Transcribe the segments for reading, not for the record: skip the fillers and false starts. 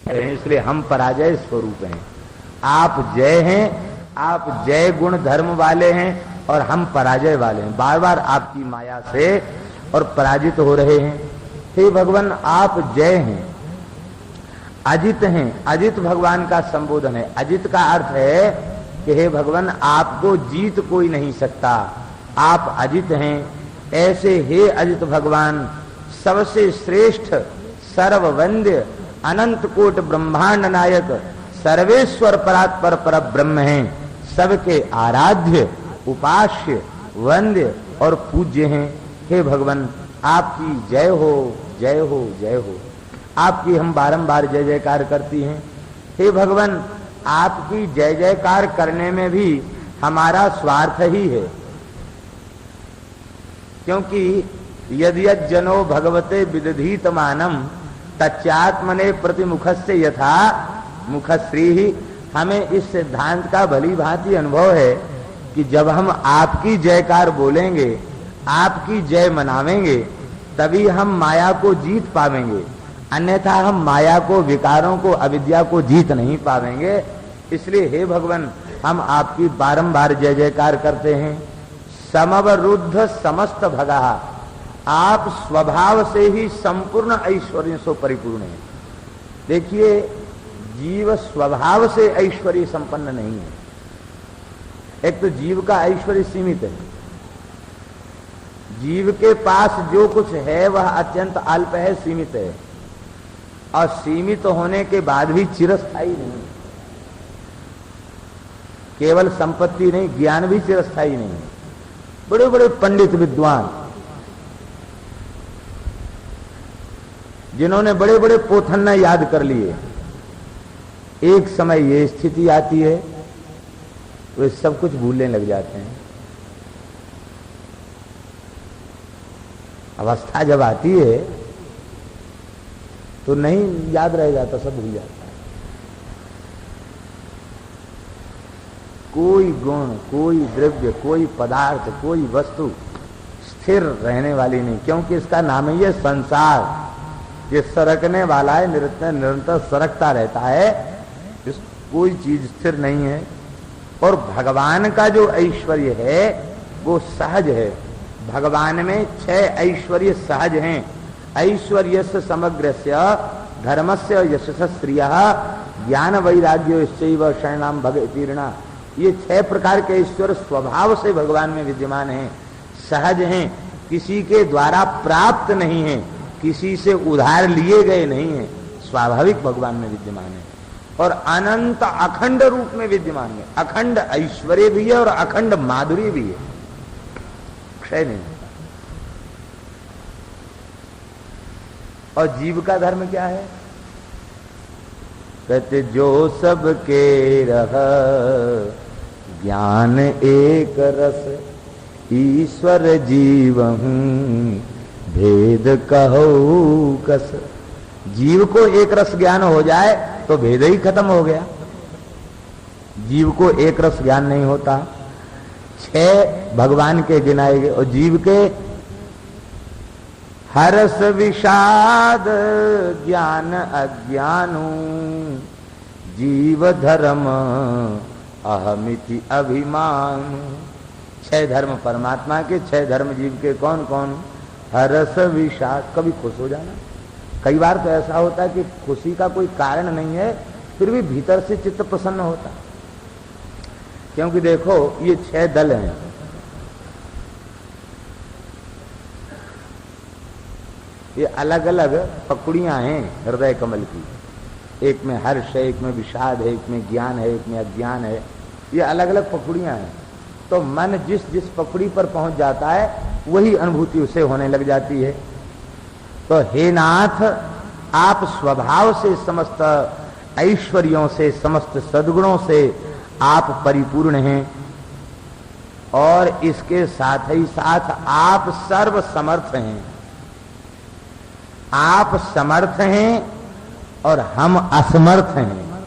इसलिए हम पराजय स्वरूप हैं। आप जय हैं, आप जय गुण धर्म वाले हैं और हम पराजय वाले हैं। बार बार आपकी माया से और पराजित हो रहे हैं। हे भगवान आप जय हैं, अजित हैं। अजित भगवान का संबोधन है। अजित का अर्थ है कि हे भगवान आपको जीत कोई नहीं सकता, आप अजित हैं। ऐसे हे अजित भगवान सबसे श्रेष्ठ सर्ववंद्य अनंत कोट ब्रह्मांड नायक सर्वेश्वर परात्पर पर ब्रह्म हैं, सबके आराध्य उपास्य वंद्य और पूज्य हैं। हे भगवान आपकी जय हो, जय हो, जय हो। आपकी हम बारंबार जय जयकार करती हैं। हे भगवान आपकी जय जयकार करने में भी हमारा स्वार्थ ही है, क्योंकि यदि जनो भगवते विदधीत मानम तच्चात्मने प्रतिमुखस्य यथा मुखश्री ही। हमें इस सिद्धांत का भली भांति अनुभव है कि जब हम आपकी जयकार बोलेंगे, आपकी जय मनावेंगे, तभी हम माया को जीत पावेंगे, अन्यथा हम माया को, विकारों को, अविद्या को जीत नहीं पावेंगे। इसलिए हे भगवान हम आपकी बारंबार जय जयकार करते हैं। समवरुद्ध समस्त भगा, आप स्वभाव से ही संपूर्ण ऐश्वर्य से परिपूर्ण है। देखिए जीव स्वभाव से ऐश्वर्य संपन्न नहीं है। एक तो जीव का ऐश्वर्य सीमित है, जीव के पास जो कुछ है वह अत्यंत अल्प है, सीमित है, और सीमित होने के बाद भी चिरस्थायी नहीं। केवल संपत्ति नहीं, ज्ञान भी चिरस्थायी नहीं है। बड़े बड़े पंडित विद्वान जिन्होंने बड़े बड़े पोथन्ना याद कर लिए, एक समय ये स्थिति आती है वे सब कुछ भूलने लग जाते हैं। अवस्था जब आती है तो नहीं याद रह जाता, सब भूल जाता है। कोई गुण, कोई द्रव्य, कोई पदार्थ, कोई वस्तु स्थिर रहने वाली नहीं, क्योंकि इसका नाम ही है संसार। ये सरकने वाला है, निरंतर सरकता रहता है, कोई चीज स्थिर नहीं है। और भगवान का जो ऐश्वर्य है वो सहज है। भगवान में 6 ऐश्वर्य सहज हैं। ऐश्वर्यस्य समग्रस्य धर्मस्य यशस्य श्रियः ज्ञान वैराग्यो शरणाम भगतीर्णा। ये 6 प्रकार के ऐश्वर्य स्वभाव से भगवान में विद्यमान हैं, सहज हैं, किसी के द्वारा प्राप्त नहीं है, किसी से उधार लिए गए नहीं है, स्वाभाविक भगवान में विद्यमान है और अनंत अखंड रूप में विद्यमान है। अखंड ऐश्वर्य भी है और अखंड माधुर्य भी है, क्षय नहीं होता। और जीव का धर्म क्या है? कहते जो सबके रह ज्ञान एक रस, ईश्वर जीव भेद कहो कस। जीव को एक रस ज्ञान हो जाए तो भेद ही खत्म हो गया। जीव को एक रस ज्ञान नहीं होता। 6 भगवान के गिनाए गए और जीव के हर्ष विषाद ज्ञान अज्ञानु जीव धर्म अहमिति अभिमान। 6 धर्म परमात्मा के, 6 धर्म जीव के। कौन कौन? हर्ष विषाद, कभी खुश हो जाना। कई बार तो ऐसा होता है कि खुशी का कोई कारण नहीं है, फिर भी भीतर से चित्त प्रसन्न होता। क्योंकि देखो ये 6 दल हैं। ये अलग अलग पकड़ियां हैं हृदय कमल की। एक में हर्ष है, एक में विषाद है, एक में ज्ञान है, एक में अज्ञान है। ये अलग अलग पकड़ियां हैं। तो मन जिस जिस पकड़ी पर पहुंच जाता है वही अनुभूति उसे होने लग जाती है। तो हे नाथ, आप स्वभाव से समस्त ऐश्वर्यों से, समस्त सद्गुणों से आप परिपूर्ण हैं और इसके साथ ही साथ आप सर्व समर्थ हैं। आप समर्थ हैं और हम असमर्थ हैं।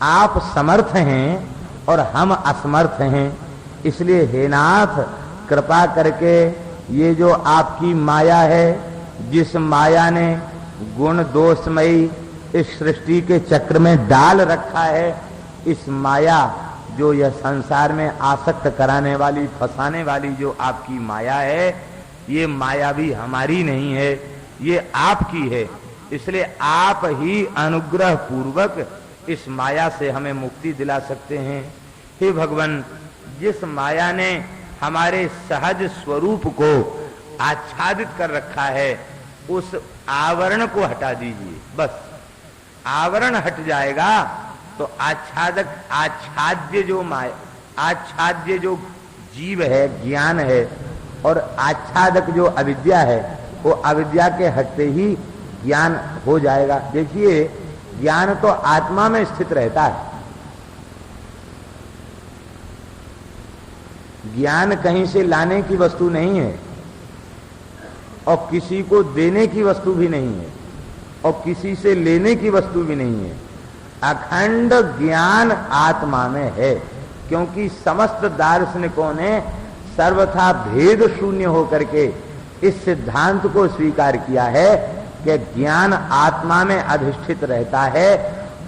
आप समर्थ हैं और हम असमर्थ हैं। इसलिए हे नाथ, कृपा करके ये जो आपकी माया है, जिस माया ने गुण दोषमयी इस सृष्टि के चक्र में डाल रखा है। इस माया जो यह संसार में आसक्त कराने वाली, फंसाने वाली जो आपकी माया है, ये माया भी हमारी नहीं है, ये आपकी है। इसलिए आप ही अनुग्रह पूर्वक इस माया से हमें मुक्ति दिला सकते हैं। हे भगवान, जिस माया ने हमारे सहज स्वरूप को आच्छादित कर रखा है, उस आवरण को हटा दीजिए। बस आवरण हट जाएगा तो आच्छाद्य जो माया, आच्छाद्य जो जीव है, ज्ञान है, और आच्छादक जो अविद्या है, वो अविद्या के हटते ही ज्ञान हो जाएगा। देखिए, ज्ञान तो आत्मा में स्थित रहता है। ज्ञान कहीं से लाने की वस्तु नहीं है, और किसी को देने की वस्तु भी नहीं है, और किसी से लेने की वस्तु भी नहीं है। अखंड ज्ञान आत्मा में है, क्योंकि समस्त दार्शनिकों ने सर्वथा भेद शून्य होकर के इस सिद्धांत को स्वीकार किया है कि ज्ञान आत्मा में अधिष्ठित रहता है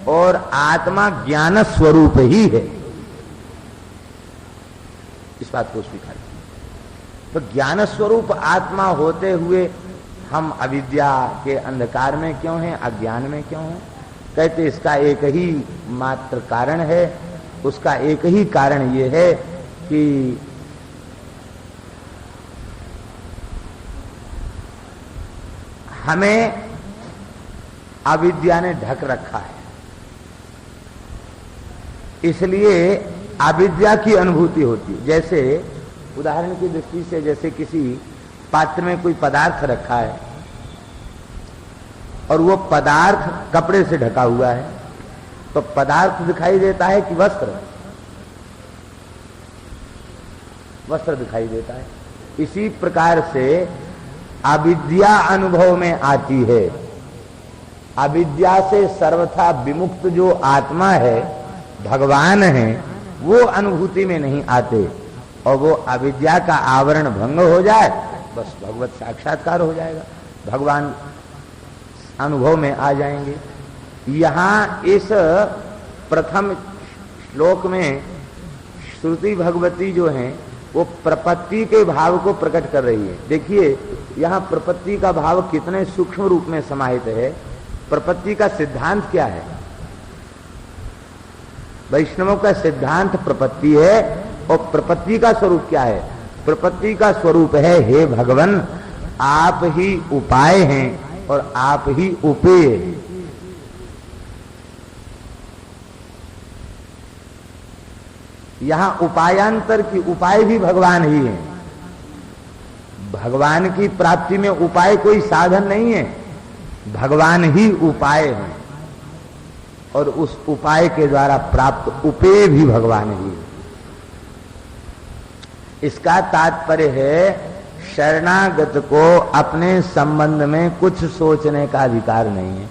और आत्मा ज्ञान स्वरूप ही है। इस बात को स्वीकार किया। तो ज्ञान स्वरूप आत्मा होते हुए हम अविद्या के अंधकार में क्यों हैं, अज्ञान में क्यों हैं? कहते इसका एक ही मात्र कारण है। उसका एक ही कारण ये है कि हमें अविद्या ने ढक रखा है, इसलिए अविद्या की अनुभूति होती है। जैसे उदाहरण की दृष्टि से, जैसे किसी पात्र में कोई पदार्थ रखा है और वो पदार्थ कपड़े से ढका हुआ है, तो पदार्थ दिखाई देता है कि वस्त्र? वस्त्र दिखाई देता है। इसी प्रकार से अविद्या अनुभव में आती है। अविद्या से सर्वथा विमुक्त जो आत्मा है, भगवान है, वो अनुभूति में नहीं आते, और वो अविद्या का आवरण भंग हो जाए, बस भगवत साक्षात्कार हो जाएगा, भगवान अनुभव में आ जाएंगे। यहां इस प्रथम श्लोक में श्रुति भगवती जो है वो प्रपत्ति के भाव को प्रकट कर रही है। देखिए, यहां प्रपत्ति का भाव कितने सूक्ष्म रूप में समाहित है। प्रपत्ति का सिद्धांत क्या है? वैष्णवों का सिद्धांत प्रपत्ति है, और प्रपत्ति का स्वरूप क्या है? प्रपत्ति का स्वरूप है, हे भगवान, आप ही उपाय हैं और आप ही उपेय हैं। यहां उपायांतर की, उपाय भी भगवान ही है। भगवान की प्राप्ति में उपाय कोई साधन नहीं है, भगवान ही उपाय है, और उस उपाय के द्वारा प्राप्त उपेय भी भगवान ही है। इसका तात्पर्य है, शरणागत को अपने संबंध में कुछ सोचने का अधिकार नहीं है।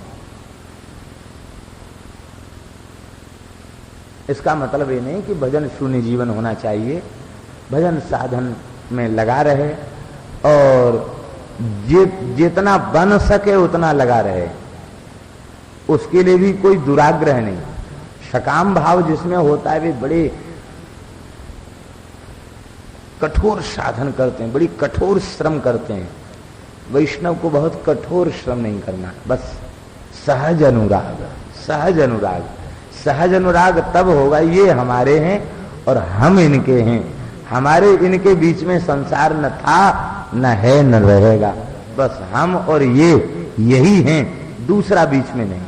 इसका मतलब ये नहीं कि भजन शून्य जीवन होना चाहिए, भजन साधन में लगा रहे और जितना बन सके उतना लगा रहे, उसके लिए भी कोई दुराग्रह नहीं। सकाम भाव जिसमें होता है वे बड़े कठोर साधन करते हैं, बड़ी कठोर श्रम करते हैं। वैष्णव को बहुत कठोर श्रम नहीं करना, बस सहज अनुराग। सहज अनुराग, सहज अनुराग तब होगा, ये हमारे हैं और हम इनके हैं। हमारे इनके बीच में संसार न था, न है, न रहेगा। बस हम और ये यही हैं, दूसरा बीच में नहीं।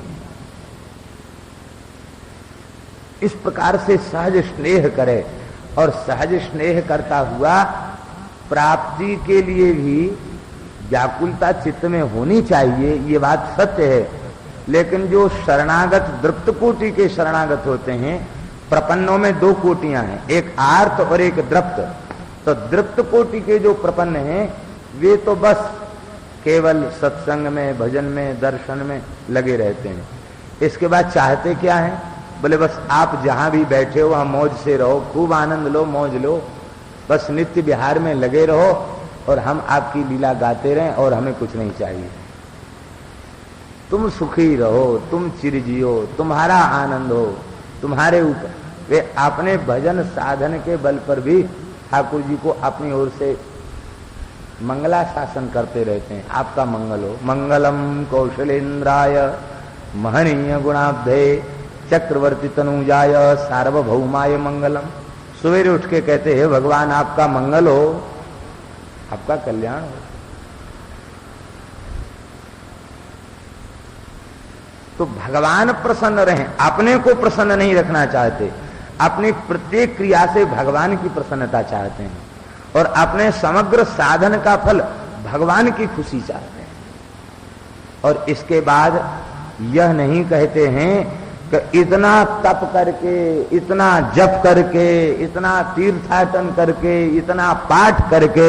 इस प्रकार से सहज स्नेह करे, और सहज स्नेह करता हुआ प्राप्ति के लिए भी व्याकुलता चित्त में होनी चाहिए, ये बात सत्य है। लेकिन जो शरणागत, दृप्त कोटि के शरणागत होते हैं, प्रपन्नों में दो कोटियां हैं, एक आर्त और एक दृप्त। तो दृप्त कोटि के जो प्रपन्न हैं, वे तो बस केवल सत्संग में, भजन में, दर्शन में लगे रहते हैं। इसके बाद चाहते क्या है? बोले बस आप जहां भी बैठे हो वहां मौज से रहो, खूब आनंद लो, मौज लो, बस नित्य विहार में लगे रहो, और हम आपकी लीला गाते रहें, और हमें कुछ नहीं चाहिए। तुम सुखी रहो, तुम चिर जियो, तुम्हारा आनंद हो, तुम्हारे ऊपर। वे अपने भजन साधन के बल पर भी ठाकुर जी को अपनी ओर से मंगला शासन करते रहते हैं। आपका मंगल हो। मंगलम कौशलेन्द्राय महनीय गुणाब्धे चक्रवर्ती तनुजाय सार्वभौमाय मंगलम। सवेरे उठ के कहते हैं भगवान आपका मंगल हो, आपका कल्याण हो। तो भगवान प्रसन्न रहें, अपने को प्रसन्न नहीं रखना चाहते, अपनी प्रत्येक क्रिया से भगवान की प्रसन्नता चाहते हैं और अपने समग्र साधन का फल भगवान की खुशी चाहते हैं। और इसके बाद यह नहीं कहते हैं कि इतना तप करके, इतना जप करके, इतना तीर्थाटन करके, इतना पाठ करके,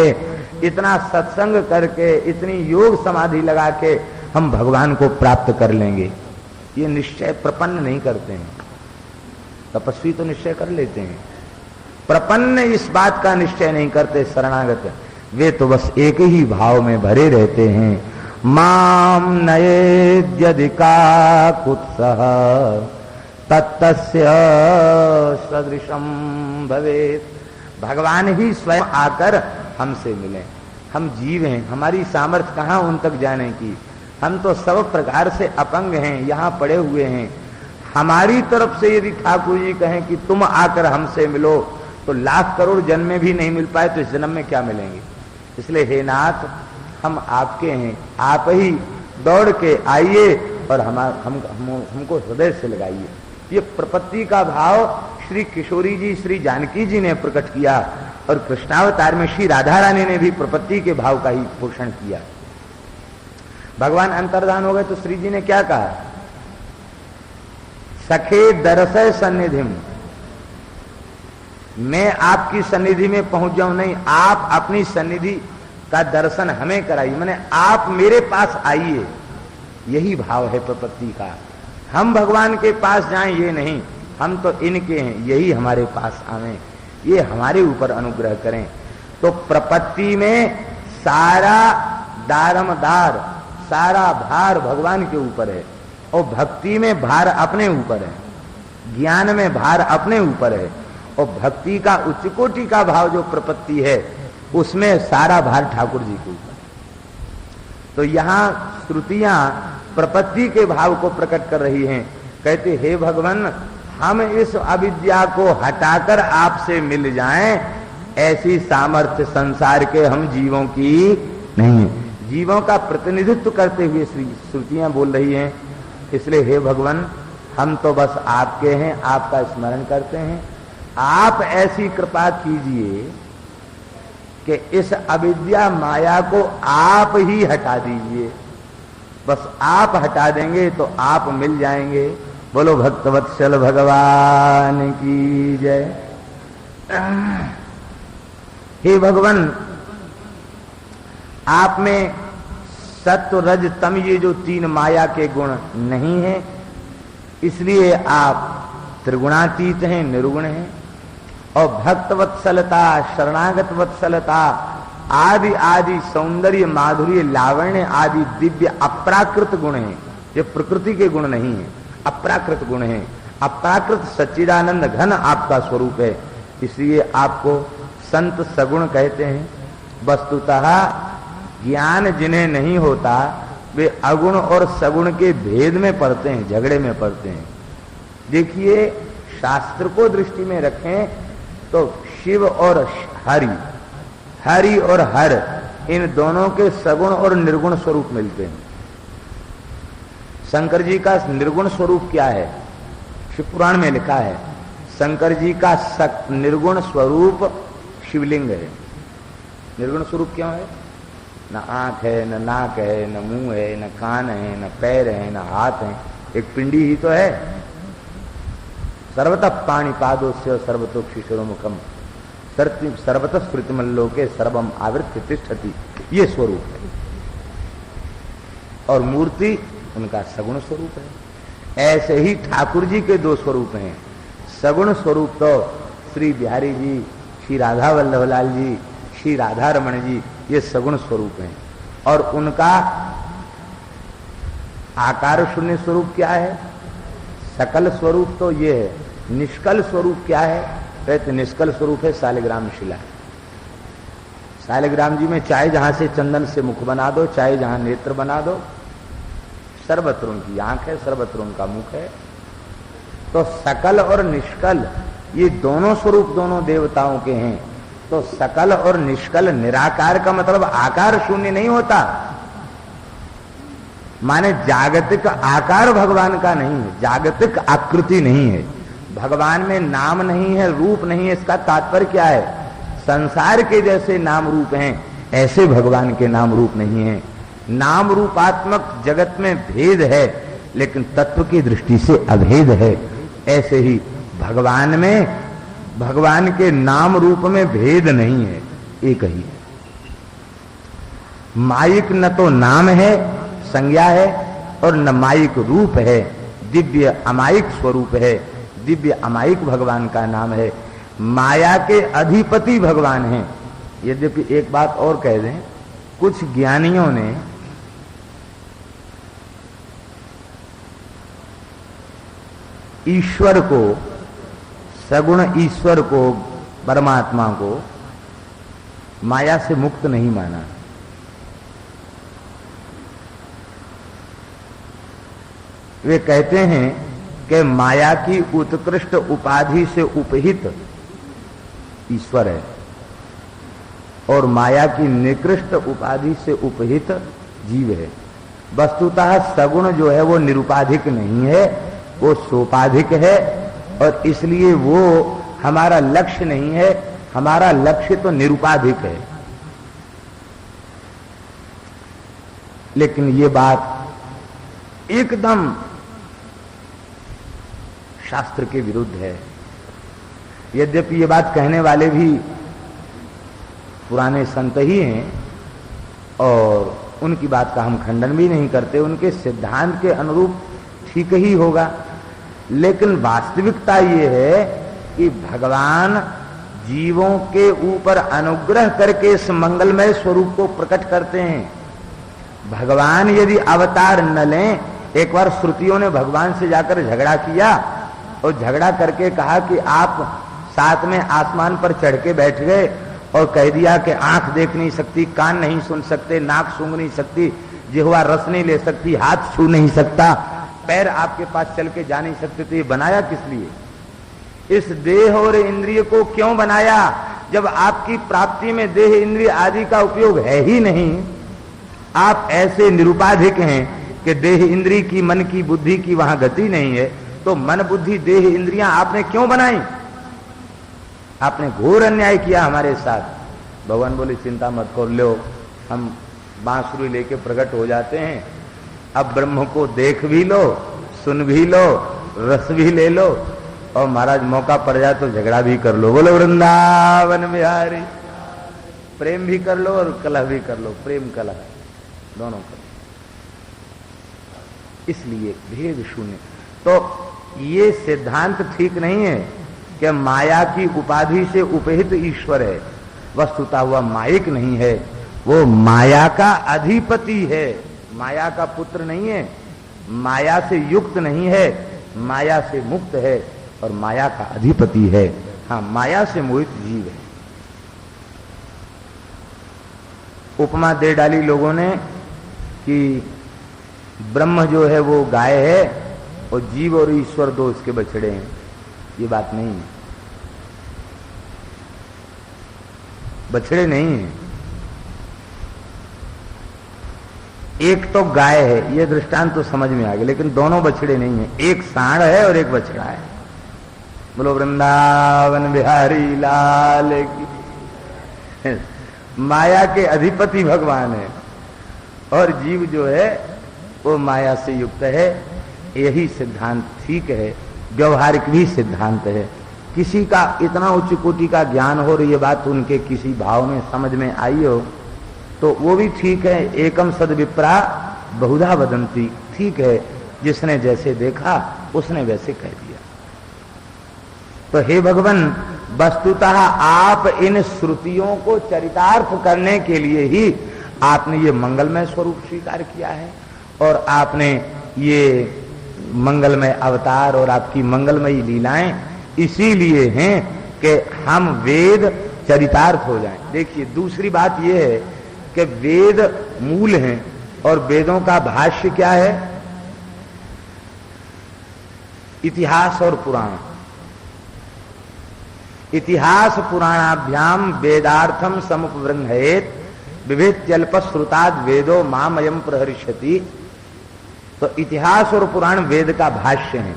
इतना सत्संग करके, इतनी योग समाधि लगा के हम भगवान को प्राप्त कर लेंगे। ये निश्चय प्रपन्न नहीं करते हैं। तपस्वी तो निश्चय कर लेते हैं, प्रपन्न इस बात का निश्चय नहीं करते। शरणागत वे तो बस एक ही भाव में भरे रहते हैं। माम नयेद्यधिका कुत्सः तत्तस्य सदृशम भवेत्। भगवान ही स्वयं आकर हमसे मिले। हम जीव हैं, हमारी सामर्थ्य कहाँ उन तक जाने की। हम तो सब प्रकार से अपंग हैं, यहाँ पड़े हुए हैं। हमारी तरफ से यदि ठाकुर जी कहें कि तुम आकर हमसे मिलो तो लाख करोड़ जन्म में भी नहीं मिल पाए तो इस जन्म में क्या मिलेंगे। इसलिए हे नाथ, हम आपके हैं, आप ही दौड़ के आइए और हमको हृदय से लगाइए। ये प्रपत्ति का भाव श्री किशोरी जी, श्री जानकी जी ने प्रकट किया और कृष्णावतार में श्री राधा रानी ने भी प्रपत्ति के भाव का ही पोषण किया। भगवान अंतर्धान हो गए तो श्री जी ने क्या कहा? सखे दरसय सन्निधिम, मैं आपकी सन्निधि में पहुंच जाऊं नहीं, आप अपनी सन्निधि का दर्शन हमें कराइए, माने आप मेरे पास आइए। यही भाव है प्रपत्ति का। हम भगवान के पास जाएं ये नहीं, हम तो इनके हैं, यही हमारे पास आवे, ये हमारे ऊपर अनुग्रह करें। तो प्रपत्ति में सारा दारमदार, सारा भार भगवान के ऊपर है और भक्ति में भार अपने ऊपर है, ज्ञान में भार अपने ऊपर है। और भक्ति का उच्च कोटि का भाव जो प्रपत्ति है उसमें सारा भार ठाकुर जी के ऊपर। तो यहां श्रुतियां प्रपत्ति के भाव को प्रकट कर रही हैं। कहते हे भगवान, हम इस अविद्या को हटाकर आपसे मिल जाएं, ऐसी सामर्थ्य संसार के हम जीवों की नहीं है। जीवों का प्रतिनिधित्व करते हुए श्रुतियां बोल रही हैं। इसलिए हे भगवान, हम तो बस आपके हैं, आपका स्मरण करते हैं। आप ऐसी कृपा कीजिए कि इस अविद्या माया को आप ही हटा दीजिए। बस आप हटा देंगे तो आप मिल जाएंगे। बोलो भक्तवत्सल भगवान की जय। हे भगवान, आप में सत्व रज तम ये जो तीन माया के गुण नहीं है, इसलिए आप त्रिगुणातीत हैं, निर्गुण हैं। और भक्त वत्सलता, शरणागत वत्सलता आदि आदि सौंदर्य, माधुर्य, लावण्य आदि दिव्य अप्राकृत गुण हैं। ये प्रकृति के गुण नहीं है, अप्राकृत गुण हैं। अप्राकृत सच्चिदानंद घन आपका स्वरूप है, इसलिए आपको संत सगुण कहते हैं। वस्तुतः ज्ञान जिन्हें नहीं होता वे अगुण और सगुण के भेद में पड़ते हैं, झगड़े में पड़ते हैं। देखिए, शास्त्र को दृष्टि में रखें तो शिव और हरि, हरि और हर, इन दोनों के सगुण और निर्गुण स्वरूप मिलते हैं। शंकर जी का निर्गुण स्वरूप क्या है? शिव पुराण में लिखा है, शंकर जी का निर्गुण स्वरूप शिवलिंग है। निर्गुण स्वरूप क्यों है? न आंख है, न नाक है, न मुंह है, न कान है, न पैर है, न हाथ है, एक पिंडी ही तो है। सर्वतः पाणिपादोस्य सर्वतोक्षिशरो मुखम सर्वतः स्मृतिमल्लोके सर्वम आवृत्य तिष्ठति, ये स्वरूप है। और मूर्ति उनका सगुण स्वरूप है। ऐसे ही ठाकुर जी के दो स्वरूप हैं। सगुण स्वरूप तो श्री बिहारी जी, श्री राधा वल्लभलाल जी, श्री राधा रमण जी, ये सगुण स्वरूप हैं। और उनका आकार शून्य स्वरूप क्या है? सकल स्वरूप तो ये है। निष्कल स्वरूप क्या है? कहते निष्कल स्वरूप है शालिग्राम शिला। शालिग्राम जी में चाहे जहां से चंदन से मुख बना दो, चाहे जहां नेत्र बना दो, सर्वत्र उनकी आंख है, सर्वत्र उनका मुख है। तो सकल और निष्कल ये दोनों स्वरूप दोनों देवताओं के हैं। तो सकल और निष्कल निराकार का मतलब आकार शून्य नहीं होता, माने जागतिक आकार भगवान का नहीं है, जागतिक आकृति नहीं है, भगवान में नाम नहीं है, रूप नहीं है। इसका तात्पर्य क्या है? संसार के जैसे नाम रूप हैं ऐसे भगवान के नाम रूप नहीं है। नाम रूपात्मक जगत में भेद है, लेकिन तत्व की दृष्टि से अभेद है। ऐसे ही भगवान में, भगवान के नाम रूप में भेद नहीं है, एक ही है। माइक न तो नाम है, संज्ञा है, और न माइक रूप है, दिव्य अमायिक स्वरूप है। दिव्य अमायिक भगवान का नाम है। माया के अधिपति भगवान हैं। यद्यपि एक बात और कह दें, कुछ ज्ञानियों ने ईश्वर को, सगुण ईश्वर को, परमात्मा को माया से मुक्त नहीं माना। वे कहते हैं कि माया की उत्कृष्ट उपाधि से उपहित ईश्वर है और माया की निकृष्ट उपाधि से उपहित जीव है। वस्तुतः सगुण जो है वो निरुपाधिक नहीं है, वो सोपाधिक है, और इसलिए वो हमारा लक्ष्य नहीं है। हमारा लक्ष्य तो निरुपाधिक है। लेकिन ये बात एकदम शास्त्र के विरुद्ध है। यद्यपि ये बात कहने वाले भी पुराने संत ही हैं और उनकी बात का हम खंडन भी नहीं करते, उनके सिद्धांत के अनुरूप ठीक ही होगा। लेकिन वास्तविकता ये है कि भगवान जीवों के ऊपर अनुग्रह करके इस मंगलमय स्वरूप को प्रकट करते हैं। भगवान यदि अवतार न लें, एक बार श्रुतियों ने भगवान से जाकर झगड़ा किया और झगड़ा करके कहा कि आप साथ में आसमान पर चढ़ के बैठ गए और कह दिया कि आंख देख नहीं सकती, कान नहीं सुन सकते, नाक सूंघ नहीं सकती, जिह्वा रस नहीं ले सकती, हाथ छू नहीं सकता, पैर आपके पास चल के जा नहीं सकते। तो ये बनाया किस लिए? इस देह और इंद्रिय को क्यों बनाया जब आपकी प्राप्ति में देह इंद्रिय आदि का उपयोग है ही नहीं? आप ऐसे निरुपाधिक हैं कि देह इंद्रिय की, मन की, बुद्धि की वहां गति नहीं है। तो मन, बुद्धि, देह, इंद्रियां आपने क्यों बनाई? आपने घोर अन्याय किया हमारे साथ। भगवान बोले चिंता मत कर लो, हम बांसुरी लेके प्रकट हो जाते हैं। अब ब्रह्म को देख भी लो, सुन भी लो, रस भी ले लो, और महाराज मौका पड़ जाए तो झगड़ा भी कर लो। बोलो वृंदावन बिहारी। प्रेम भी कर लो और कलह भी कर लो, प्रेम कलह दोनों कर लो। इसलिए भेद शून्य। तो ये सिद्धांत ठीक नहीं है कि माया की उपाधि से उपहित ईश्वर है। वस्तुतः वह माइक नहीं है, वो माया का अधिपति है, माया का पुत्र नहीं है, माया से युक्त नहीं है, माया से मुक्त है और माया का अधिपति है। हाँ, माया से मोहित जीव है। उपमा दे डाली लोगों ने कि ब्रह्म जो है वो गाय है और जीव और ईश्वर दो इसके बछड़े हैं। ये बात नहीं है, बछड़े नहीं है। एक तो गाय है, ये दृष्टांत तो समझ में आ गया, लेकिन दोनों बछड़े नहीं है। एक सांड है और एक बछड़ा है। बोलो वृंदावन बिहारी लाल की। माया के अधिपति भगवान है और जीव जो है वो माया से युक्त है। यही सिद्धांत ठीक है, व्यवहारिक भी सिद्धांत है। किसी का इतना उच्च कोटि का ज्ञान हो और ये बात उनके किसी भाव में समझ में आई हो तो वो भी ठीक है। एकम सद विप्रा बहुधा वदंती, ठीक है, जिसने जैसे देखा उसने वैसे कह दिया। तो हे भगवान, वस्तुतः आप इन श्रुतियों को चरितार्थ करने के लिए ही आपने ये मंगलमय स्वरूप स्वीकार किया है और आपने ये मंगलमय अवतार और आपकी मंगलमयी लीलाएं इसीलिए हैं कि हम वेद चरितार्थ हो जाएं। देखिए दूसरी बात यह है कि वेद मूल हैं और वेदों का भाष्य क्या है? इतिहास और पुराण। इतिहास पुराणाभ्याम वेदार्थम समुपबृंहयेत विभेत्यल्पश्रुताद वेदो मामयम प्रहर्षति। तो इतिहास और पुराण वेद का भाष्य है।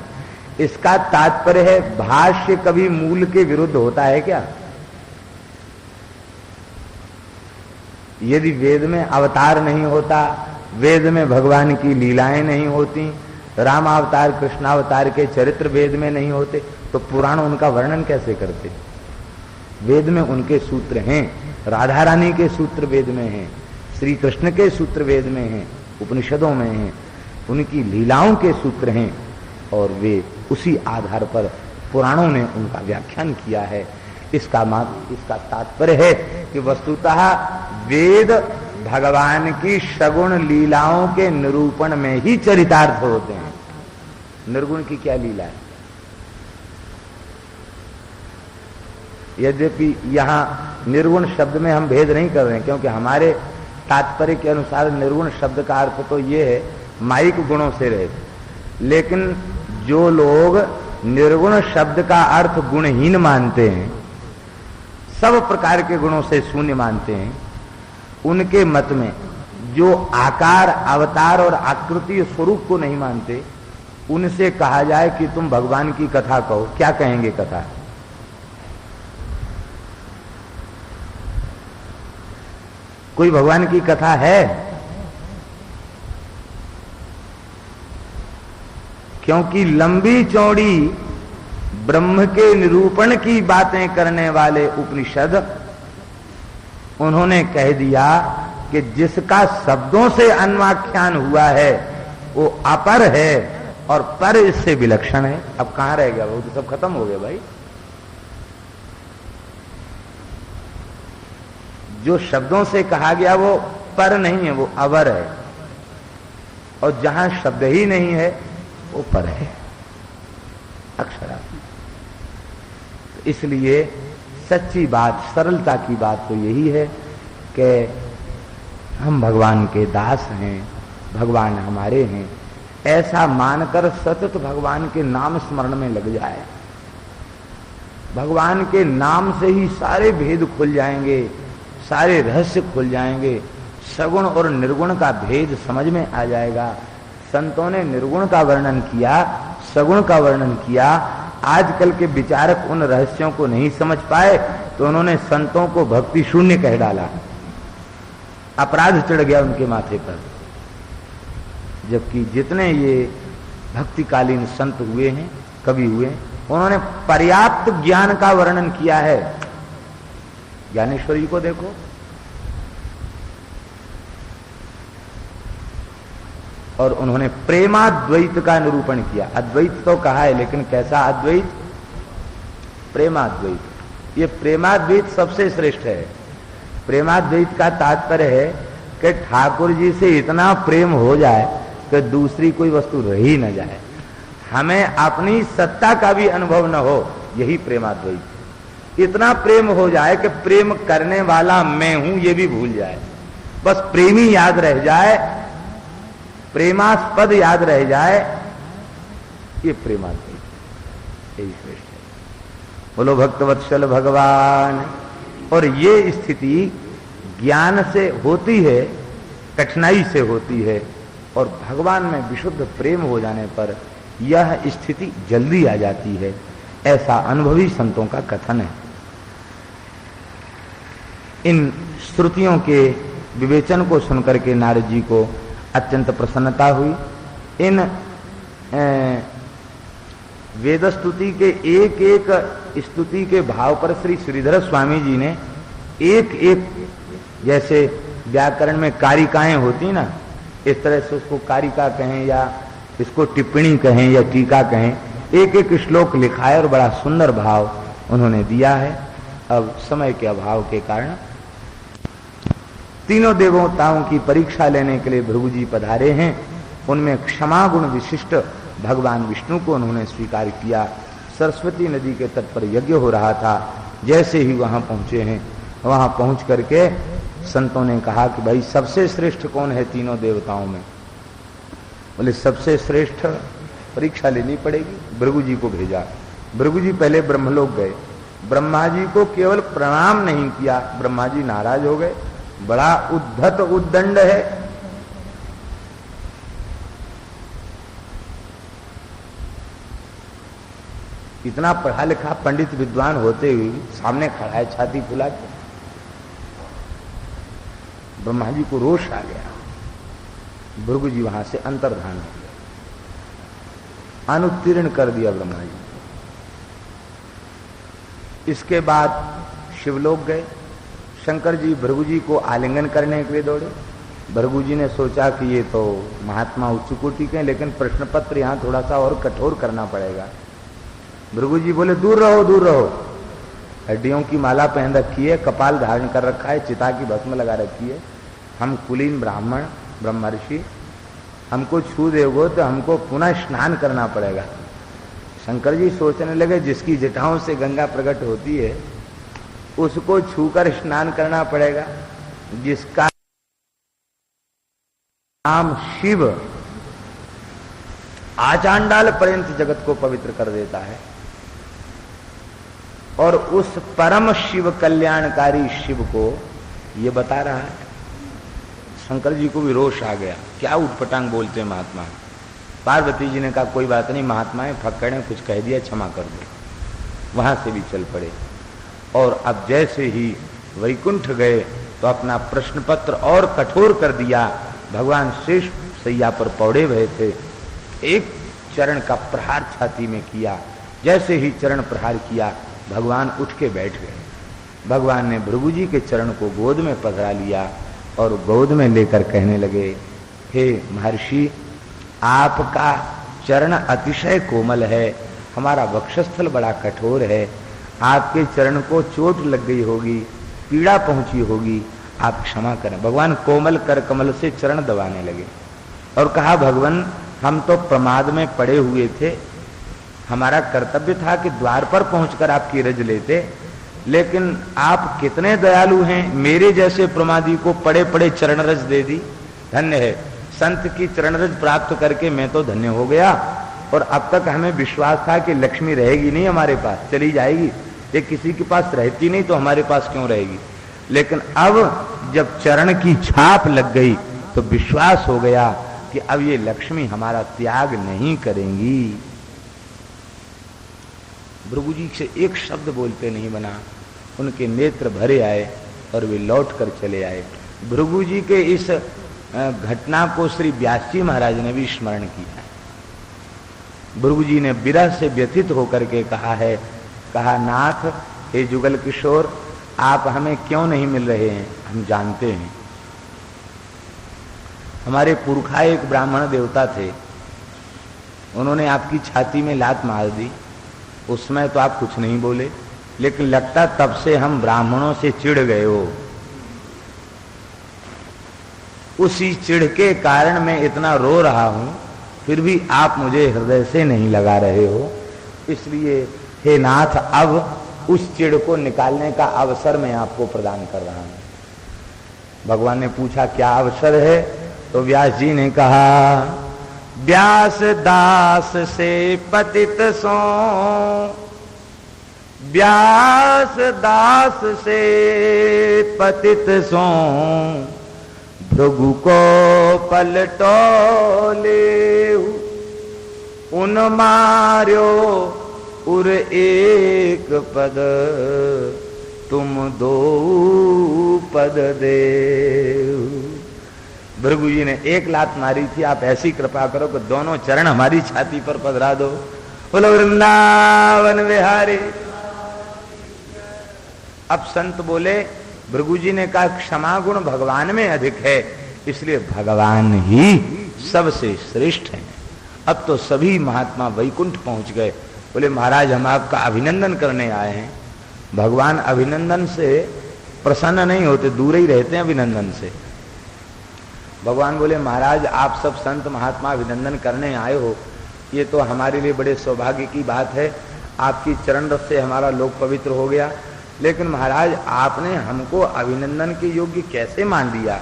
इसका तात्पर्य है भाष्य कभी मूल के विरुद्ध होता है क्या? यदि वेद में अवतार नहीं होता, वेद में भगवान की लीलाएं नहीं होती, रामावतार कृष्णावतार के चरित्र वेद में नहीं होते, तो पुराण उनका वर्णन कैसे करते? वेद में उनके सूत्र हैं, राधा रानी के सूत्र वेद में हैं, श्री कृष्ण के सूत्र वेद में हैं, उपनिषदों में हैं, उनकी लीलाओं के सूत्र हैं और वे उसी आधार पर पुराणों ने उनका व्याख्यान किया है। इसका तात्पर्य है कि वस्तुतः वेद भगवान की सगुण लीलाओं के निरूपण में ही चरितार्थ होते हैं। निर्गुण की क्या लीला है? यद्यपि यहां निर्गुण शब्द में हम भेद नहीं कर रहे हैं, क्योंकि हमारे तात्पर्य के अनुसार निर्गुण शब्द का अर्थ तो ये है माइक गुणों से रहे, लेकिन जो लोग निर्गुण शब्द का अर्थ गुणहीन मानते हैं, सब प्रकार के गुणों से शून्य मानते हैं, उनके मत में जो आकार अवतार और आकृति स्वरूप को नहीं मानते, उनसे कहा जाए कि तुम भगवान की कथा कहो, क्या कहेंगे कथा? कोई भगवान की कथा है? क्योंकि लंबी चौड़ी ब्रह्म के निरूपण की बातें करने वाले उपनिषद उन्होंने कह दिया कि जिसका शब्दों से अन्वाख्यान हुआ है वो अपर है और पर इससे विलक्षण है। अब कहां रह गया? वो तो सब खत्म हो गया भाई। जो शब्दों से कहा गया वो पर नहीं है, वो अवर है, और जहां शब्द ही नहीं है वो पर है, अक्षरार्थ। इसलिए सच्ची बात, सरलता की बात तो यही है कि हम भगवान के दास हैं, भगवान हमारे हैं, ऐसा मानकर सतत भगवान के नाम स्मरण में लग जाए। भगवान के नाम से ही सारे भेद खुल जाएंगे, सारे रहस्य खुल जाएंगे, सगुण और निर्गुण का भेद समझ में आ जाएगा। संतों ने निर्गुण का वर्णन किया, सगुण का वर्णन किया। आजकल के विचारक उन रहस्यों को नहीं समझ पाए तो उन्होंने संतों को भक्ति शून्य कह डाला, अपराध चढ़ गया उनके माथे पर। जबकि जितने ये भक्तिकालीन संत हुए हैं, कवि हुए, उन्होंने पर्याप्त ज्ञान का वर्णन किया है। ज्ञानेश्वरी को देखो, और उन्होंने प्रेमाद्वैत का निरूपण किया। अद्वैत तो कहा है, लेकिन कैसा अद्वैत? प्रेमाद्वैत। ये प्रेमाद्वैत सबसे श्रेष्ठ है। प्रेमाद्वैत का तात्पर्य है कि ठाकुर जी से इतना प्रेम हो जाए कि दूसरी कोई वस्तु रह ही न जाए, हमें अपनी सत्ता का भी अनुभव न हो, यही प्रेमाद्वैत। इतना प्रेम हो जाए कि प्रेम करने वाला मैं हूं ये भी भूल जाए, बस प्रेमी याद रह जाए, प्रेमास्पद याद रह जाए, ये प्रेमाद्वैत, यही श्रेष्ठ है। बोलो भक्तवत्सल भगवान। और ये स्थिति ज्ञान से होती है, कठिनाई से होती है, और भगवान में विशुद्ध प्रेम हो जाने पर यह स्थिति जल्दी आ जाती है, ऐसा अनुभवी संतों का कथन है। इन श्रुतियों के विवेचन को सुनकर के नारद जी को अत्यंत प्रसन्नता हुई। इन वेद स्तुति के एक एक स्तुति के भाव पर श्री श्रीधर स्वामी जी ने एक एक, जैसे व्याकरण में कारिकाएं होती ना, इस तरह से उसको कारिका कहें या इसको टिप्पणी कहें या टीका कहें, एक एक श्लोक लिखा है और बड़ा सुंदर भाव उन्होंने दिया है। अब समय के अभाव के कारण तीनों देवताओं की परीक्षा लेने के लिए भृगु जी पधारे हैं उनमें क्षमा गुण विशिष्ट भगवान विष्णु को उन्होंने स्वीकार किया। सरस्वती नदी के तट पर यज्ञ हो रहा था। जैसे ही वहां पहुंचे हैं, वहां पहुंच करके संतों ने कहा कि भाई सबसे श्रेष्ठ कौन है तीनों देवताओं में? बोले सबसे श्रेष्ठ, परीक्षा लेनी पड़ेगी। भृगु जी को भेजा। भृगु जी पहले ब्रह्मलोक गए। ब्रह्मा जी को केवल प्रणाम नहीं किया, ब्रह्मा जी नाराज हो गए। बड़ा उद्धत उद्दंड है। इतना पढ़ा लिखा पंडित विद्वान होते हुए सामने खड़ा है छाती फुला के। ब्रह्मा जी को रोष आ गया। भृगु जी वहां से अंतर्धान हो गए, अनुत्तीर्ण कर दिया ब्रह्मा जी। इसके बाद शिवलोक गए। शंकर जी भृगु जी को आलिंगन करने के लिए दौड़े। भृगु जी ने सोचा कि ये तो महात्मा उच्च कोटि के हैं, लेकिन प्रश्न पत्र यहां थोड़ा सा और कठोर करना पड़ेगा। भृगु जी बोले दूर रहो, दूर रहो। हड्डियों की माला पहन रखी है, कपाल धारण कर रखा है, चिता की भस्म लगा रखी है। हम कुलीन ब्राह्मण ब्रह्मर्षि, हमको छू देगो तो हमको पुनः स्नान करना पड़ेगा। शंकर जी सोचने लगे जिसकी जटाओं से गंगा प्रकट होती है उसको छूकर स्नान करना पड़ेगा। जिसका नाम शिव आचांडाल पर्यंत जगत को पवित्र कर देता है, और उस परम शिव कल्याणकारी शिव को ये बता रहा है। शंकर जी को भी रोष आ गया, क्या उठपटांग बोलते हैं महात्मा। पार्वती जी ने कहा कोई बात नहीं महात्माएं, फक्कड़ ने कुछ कह दिया, क्षमा कर दो। वहां से भी चल पड़े। और अब जैसे ही वैकुंठ गए तो अपना प्रश्न पत्र और कठोर कर दिया। भगवान शेष सैया पर पौड़े हुए थे, एक चरण का प्रहार छाती में किया। जैसे ही चरण प्रहार किया भगवान उठ के बैठ गए। भगवान ने भृगु जी के चरण को गोद में पकड़ा लिया और गोद में लेकर कहने लगे, हे महर्षि, आपका चरण अतिशय कोमल है, हमारा वक्षस्थल बड़ा कठोर है, आपके चरण को चोट लग गई होगी, पीड़ा पहुंची होगी, आप क्षमा करें। भगवान कोमल कर कमल से चरण दबाने लगे और कहा, भगवान हम तो प्रमाद में पड़े हुए थे, हमारा कर्तव्य था कि द्वार पर पहुंचकर आपकी रज लेते, लेकिन आप कितने दयालु हैं, मेरे जैसे प्रमादी को पड़े पड़े चरण रज दे दी। धन्य है, संत की चरण रज प्राप्त करके मैं तो धन्य हो गया। और अब तक हमें विश्वास था कि लक्ष्मी रहेगी नहीं हमारे पास, चली जाएगी, ये किसी के पास रहती नहीं तो हमारे पास क्यों रहेगी। लेकिन अब जब चरण की छाप लग गई तो विश्वास हो गया कि अब ये लक्ष्मी हमारा त्याग नहीं करेंगी। भृगु जी से एक शब्द बोलते नहीं बना, उनके नेत्र भरे आए और वे लौट कर चले आए। भृगु जी के इस घटना को श्री व्यास जी महाराज ने भी स्मरण किया है। भृगु जी ने विरह से व्यथित होकर के कहा है, कहा नाथ, हे जुगल किशोर, आप हमें क्यों नहीं मिल रहे हैं, हम जानते हैं। हमारे पुरखा एक ब्राह्मण देवता थे, उन्होंने आपकी छाती में लात मार दी, उसमें तो आप कुछ नहीं बोले, लेकिन लगता तब से हम ब्राह्मणों से चिढ़ गए हो। उसी चिढ़ के कारण मैं इतना रो रहा हूं, फिर भी आप मुझे हृदय से नहीं लगा रहे हो। इसलिए हे नाथ, अब उस चिढ़ को निकालने का अवसर मैं आपको प्रदान कर रहा हूं। भगवान ने पूछा क्या अवसर है, तो व्यास जी ने कहा, व्यास दास से पतित सो, व्यास दास से पतित सो, भृगु को पलटो ले, उन मार्यो उर एक पद, तुम दो पद दे। भृगु जी ने एक लात मारी थी, आप ऐसी कृपा करो कि दोनों चरण हमारी छाती पर पधरा दो। बोलो वृंदावन विहारी। अब संत बोले, भृगु जी ने कहा क्षमा गुण भगवान में अधिक है, इसलिए भगवान ही सबसे श्रेष्ठ हैं। अब तो सभी महात्मा वैकुंठ पहुंच गए। बोले महाराज, हम आपका अभिनंदन करने आए हैं। भगवान अभिनंदन से प्रसन्न नहीं होते, दूर ही रहते हैं अभिनंदन से। भगवान बोले महाराज आप सब संत महात्मा अभिनंदन करने आए हो, ये तो हमारे लिए बड़े सौभाग्य की बात है, आपकी चरण रस से हमारा लोक पवित्र हो गया, लेकिन महाराज आपने हमको अभिनंदन के योग्य कैसे मान लिया?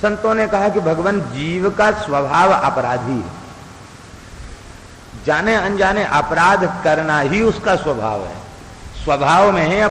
संतों ने कहा कि भगवान जीव का स्वभाव अपराधी है, जाने अनजाने अपराध करना ही उसका स्वभाव है, स्वभाव में है